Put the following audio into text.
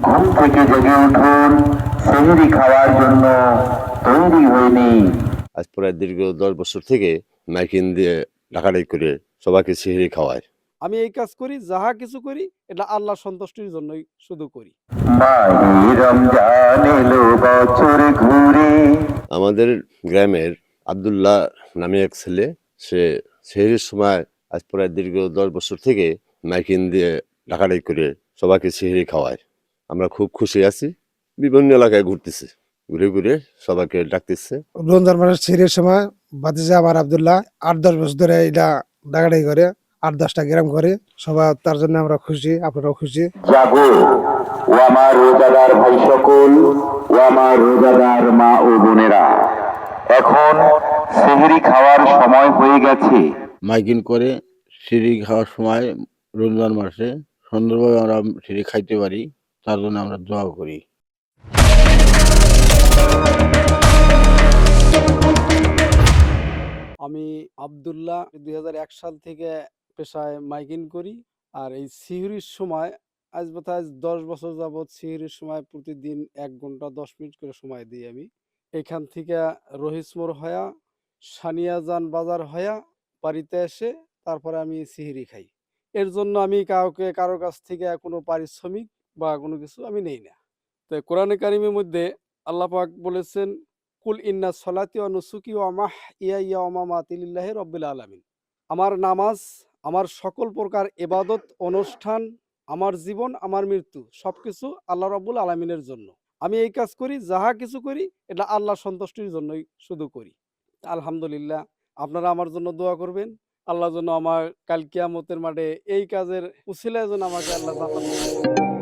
ঘুম থেকে জেগে উঠুন, সেহরি খাওয়ার জন্য তৈরি হয়ে নেই। আজ প্রায় দীর্ঘ 10 বছর থেকে মাইকিং দিয়ে ডাকাডাকি করে সবাইকে সেহরি খাওয়ায়। আমি এই কাজ করি, যাহা কিছু করি এটা আল্লাহ সন্তুষ্টির জন্যই শুধু করি। মাহে রমজান এলো বছর ঘুরে। আমাদের গ্রামের আব্দুল্লাহ নামে এক ছেলে, সে সেহরির সময় আজ প্রায় দীর্ঘ 10 বছর থেকে মাইকিং দিয়ে ডাকাডাকি করে সবাইকে সেহরি খাওয়ায়। আমরা খুব খুশি আছি। বিভিন্ন এলাকায় ঘুরতেছি, ঘুরে ঘুরে সবাইকে ডাকতেছে। রমজান মাসের ছিঁড়ির সময় ভাতিজা আমার আব্দুল্লাহ 8-10 বছর ধরে এটা ডাকাডাকি করে, 8-10টা গ্রাম করে। সবাই তার জন্য আমরা খুশি, আপনারাও খুশি। জাগো ও আমার রোজাদার ভাই সকল, ও আমার রোজাদার মা ও বোনেরা, এখন সেহরি খাওয়ার সময় হয়ে গেছে। মাইকিং করে সিঁড়ি খাওয়ার সময় রমজান মাসে সুন্দরভাবে আমরা সিঁড়ি খাইতে পারি, তার জন্য আমরা দোয়া করি। আমি আব্দুল্লাহ 2001 সাল থেকে পেশায় মাইকিং করি। আর এই সিহুরির সময় আজ বোধহয় 10 বছর যাবৎ সিহুরির সময় প্রতিদিন 1 ঘন্টা 10 মিনিট করে সময় দিই আমি। এখান থেকে রহিসমোর হয়া সানিয়াজান বাজার হয়া বাড়িতে এসে তারপরে আমি সিহুরি খাই। এর জন্য আমি কারো কাছ থেকে কোনো পারিশ্রমিক বা কোনো কিছু আমি নেই না। তো কোরআনে কারিমের মধ্যে আল্লাহ পাক বলেছেন, কুল ইন্না সলাতি ওয়া নুসুকি ওয়া মাহইয়া ওয়া মামাতি লিল্লাহি রাব্বিল আলামিন। আমার নামাজ, আমার সকল প্রকার ইবাদত অনুষ্ঠান, আমার জীবন, আমার মৃত্যু সবকিছু আল্লাহ রাব্বুল আলামিনের জন্য। আমি এই কাজ করি, যাহা কিছু করি এটা আল্লাহ সন্তুষ্টির জন্যই শুধু করি। আলহামদুলিল্লাহ, আপনারা আমার জন্য দোয়া করবেন। আল্লাহ যেন আমার কাল কিয়ামতের মাঠে এই কাজের উসিলায় যেন আমাকে আল্লাহ জান্নাত